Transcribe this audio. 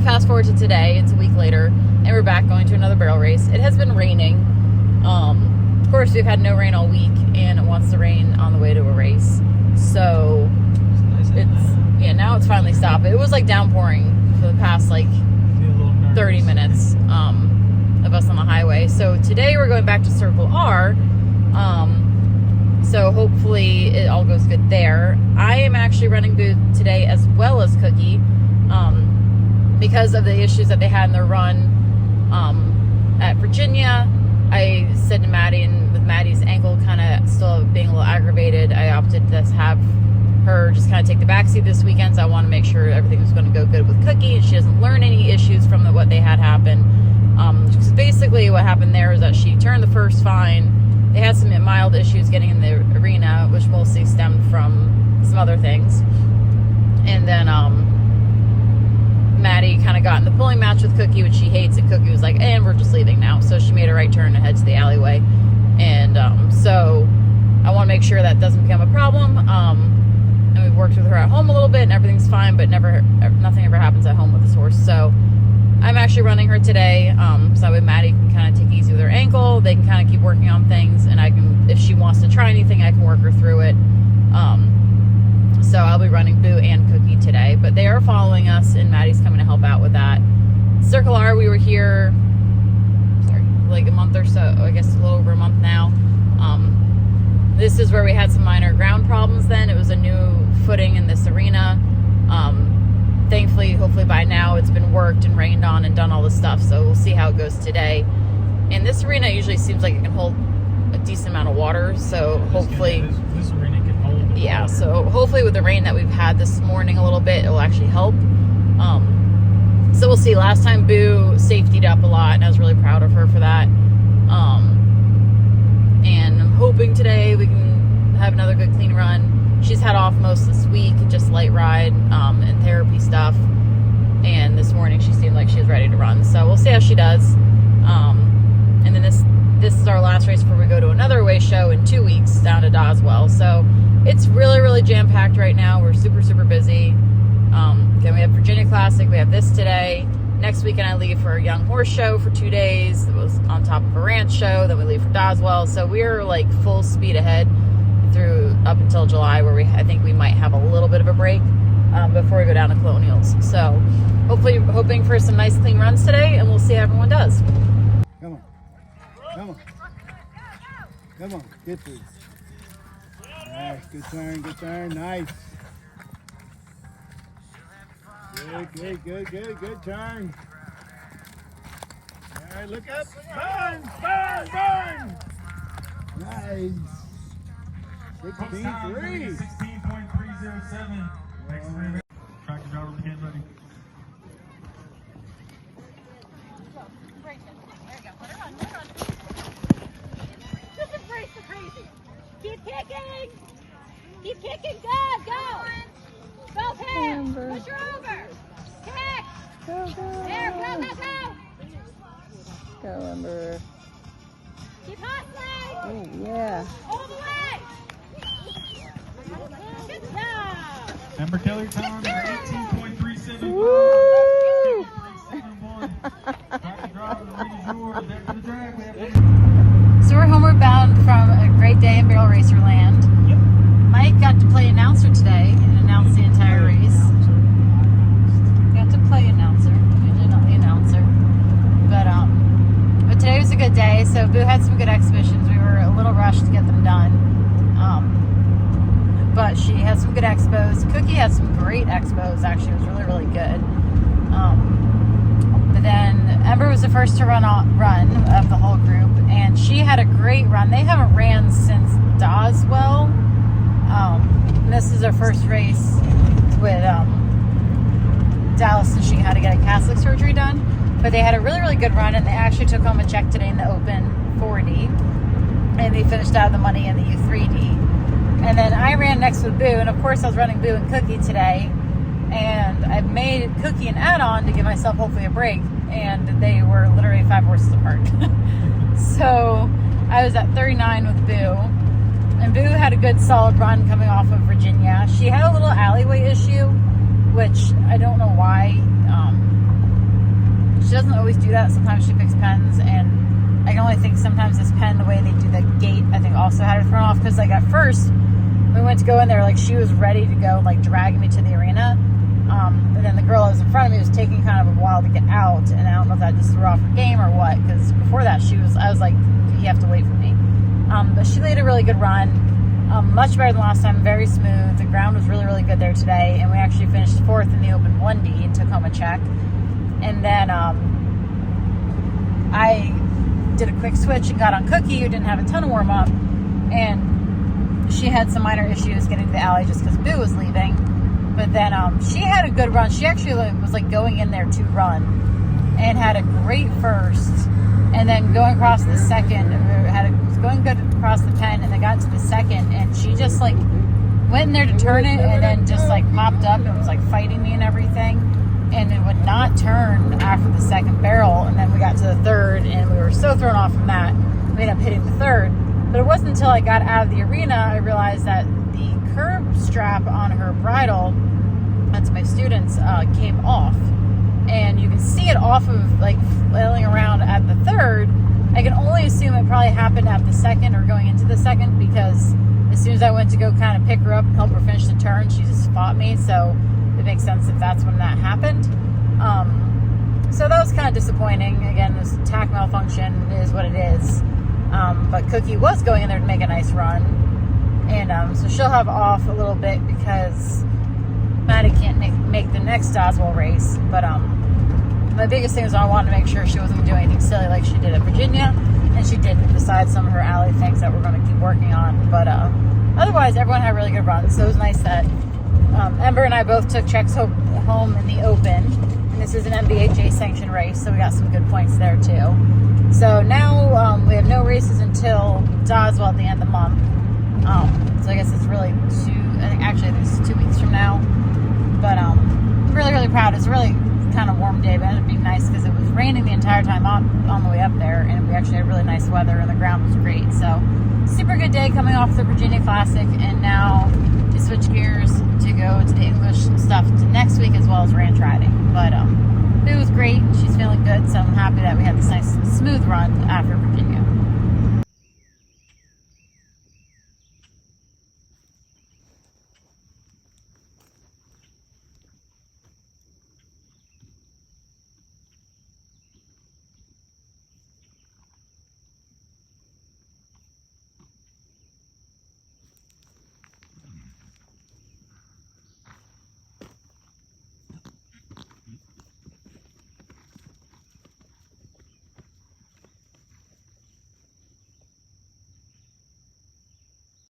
fast forward to today. It's a week later, and we're back going to another barrel race. It has been raining. Of course, we've had no rain all week, and it wants to rain on the way to a race. So yeah, now it's finally stopped. It was like downpouring for the past like 30 minutes of us on the highway. So today we're going back to Circle R. So hopefully it all goes good there. I am actually running Boo today as well as Cookie because of the issues that they had in their run at Virginia. I said to Maddie, and with Maddie's ankle kind of still being a little aggravated, I opted to have her just kind of take the backseat this weekend. So I want to make sure everything was going to go good with Cookie and she doesn't learn any issues from what they had happen. Because basically what happened there is that she turned the first fine. They had some mild issues getting in the arena, which mostly stemmed from some other things. And then Maddie kind of got in the pulling match with Cookie, which she hates, and Cookie was like, and we're just leaving now. So she made a right turn and head to the alleyway. And so I want to make sure that doesn't become a problem. And we've worked with her at home a little bit, and everything's fine, but nothing ever happens at home with this horse. So I'm actually running her today, so that way Maddie can kind of take it easy with her ankle. They can kind of keep working on things, and I can, if she wants to try anything, I can work her through it. So I'll be running Boo and Cookie today, but they are following us, and Maddie's coming to help out with that. Circle R, we were here, like a month or so, I guess a little over a month now. This is where we had some minor ground problems then. It was a new footing in this arena. Thankfully, hopefully by now it's been worked and rained on and done all this stuff, so we'll see how it goes today. And this arena usually seems like it can hold a decent amount of water, so hopefully this arena can hold yeah, so hopefully with the rain that we've had this morning a little bit, it will actually help. So we'll see. Last time Boo safetied up a lot, and I was really proud of her for that. And I'm hoping today we can have another good clean run. She's had off most this week, just light ride and therapy stuff. And this morning she seemed like she was ready to run. So we'll see how she does. And then this is our last race before we go to another away show in 2 weeks down to Doswell. So it's really, really jam-packed right now. We're super, super busy. Then we have Virginia Classic. We have this today. Next weekend I leave for a young horse show for 2 days. It was on top of a ranch show. Then we leave for Doswell. So we're like full speed ahead through up until July, where I think we might have a little bit of a break before we go down to Colonials. So hoping for some nice clean runs today, and we'll see how everyone does. Come on. Come on. Come on. Get these. Nice. Good turn. Good turn. Nice. Good turn. All right, look up. Burn. Nice. 16.3. 16.307. Tractor driver again, buddy. There you go. Let her run. Just embrace the crazy. Keep kicking. Keep kicking. Go. Go, Pam. Push her over. Kick. Go. There, go. Go, Ember. Keep hustling. Oh, yeah. All the way. Good job. Ember Kelly time 18.371. Woo! 371. Tractor driver, the lead is yours. Back to the drag. We have So we're homeward bound from a great day in Barrel Racer Land. Yep. Mike got to play announcer today and announce the entire race. Got to play announcer, usually not the announcer. But today was a good day, so Boo had some good exhibitions. We were a little rushed to get them done. But she had some good expos. Cookie had some great expos, actually. It was really, really good. But then Ember was the first to run of the whole group, and she had a great run. They haven't ran since Doswell. And this is her first race with Dallas, and she had to get a Catholic surgery done. But they had a really, really good run, and they actually took home a check today in the Open 4D. And they finished out of the money in the U3D. And then I ran next with Boo, and of course I was running Boo and Cookie today. And I made Cookie an add-on to give myself hopefully a break. And they were literally 5 horses apart. So I was at 39 with Boo. And Boo had a good solid run coming off of Virginia. She had a little alleyway issue, which I don't know why. she doesn't always do that. Sometimes she picks pens, and I can only think sometimes this pen, the way they do the gate, I think also had her thrown off, because like at first we went to go in there, like she was ready to go, like dragging me to the arena, and then the girl that was in front of me was taking kind of a while to get out, and I don't know if that just threw off her game or what, because before that I was like, you have to wait for me. But she laid a really good run, much better than last time, very smooth. The ground was really, really good there today, and we actually finished 4th in the Open 1D and took home a check. And then I did a quick switch and got on Cookie, who didn't have a ton of warm-up, and she had some minor issues getting to the alley just because Boo was leaving. But then she had a good run. She actually was like going in there to run and had a great first, and then going across the second, was going good across the pen, and then got to the second, and she just like went in there to turn it, and then just like popped up and was like fighting me and everything, and it would not turn after the second barrel. And then we got to the third, and we were so thrown off from that, we ended up hitting the third. But it wasn't until I got out of the arena I realized that the curb strap on her bridle, that's my students, came off. And you can see it off of, like, flailing around at the third. I can only assume it probably happened at the second or going into the second, because as soon as I went to go kind of pick her up and help her finish the turn, she just fought me. So it makes sense if that's when that happened. So that was kind of disappointing. Again, this tack malfunction is what it is. But Cookie was going in there to make a nice run. And so she'll have off a little bit because Maddie can't make the next Oswald race. But my biggest thing was I wanted to make sure she wasn't going to do anything silly like she did at Virginia. And she didn't, besides some of her alley things that we're going to keep working on. But otherwise, everyone had really good runs. So it was nice that Ember and I both took checks home in the Open. And this is an NBHA sanctioned race, so we got some good points there too. So now we have no races until Oswald at the end of the month. So I guess it's really actually it's 2 weeks from now. But I'm really, really proud. It's a really kind of warm day, but it ended up being nice because it was raining the entire time on the way up there, and we actually had really nice weather, and the ground was great. So super good day coming off the Virginia Classic, and now we switch gears to go to the English stuff to next week, as well as ranch riding. But it was great. She's feeling good, so I'm happy that we had this nice smooth run after Virginia.